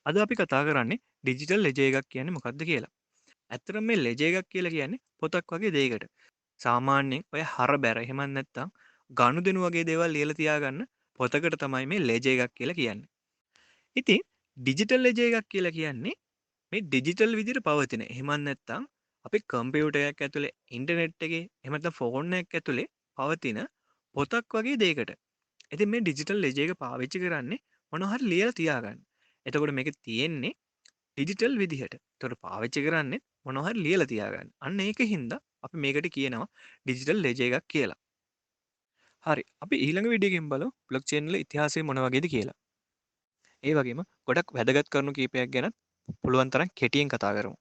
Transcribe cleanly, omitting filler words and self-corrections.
අද අපි කතා කරන්නේ ඩිජිටල් ලෙජර් එකක් කියන්නේ මොකක්ද කියලා. ඇත්තටම මේ ලෙජර් එකක් කියලා කියන්නේ පොතක් වගේ දෙයකට. සාමාන්‍යයෙන් ඔය හරබැර එහෙම නැත්නම් ගනුදෙනු වගේ දේවල් ලියලා තියාගන්න පොතකට තමයි මේ ලෙජර් එකක් කියලා කියන්නේ. ඉතින් ඩිජිටල් ලෙජර් එකක් කියලා කියන්නේ මේ ඩිජිටල් විදිහට පවතින. එහෙම නැත්නම් අපි කම්පියුටර් එකක් ඇතුලේ ඉන්ටර්නෙට් එකේ එහෙම නැත්නම් ෆෝන් එකක් ඇතුලේ පවතින පොතක් වගේ දෙයකට. ඉතින් මේ ඩිජිටල් ලෙජර් එක පාවිච්චි කරන්නේ මොනවා හරි ලියලා තියාගන්න. එතකොට මේක තියෙන්නේ ඩිජිටල් විදිහට. ඒතකොට පාවිච්චි කරන්නේ මොනවා හරි ලියලා තියාගන්න. අන්න ඒකින්ද අපි මේකට කියනවා ඩිජිටල් ලෙජර් එකක් කියලා. හරි. අපි ඊළඟ වීඩියෝ එකෙන් බලමු බ්ලොක්චේන් වල ඉතිහාසය මොන වගේද කියලා. ඒ වගේම ගොඩක් වැදගත් කරුණු කීපයක් ගැන පුළුවන් තරම් කෙටියෙන් කතා කරමු.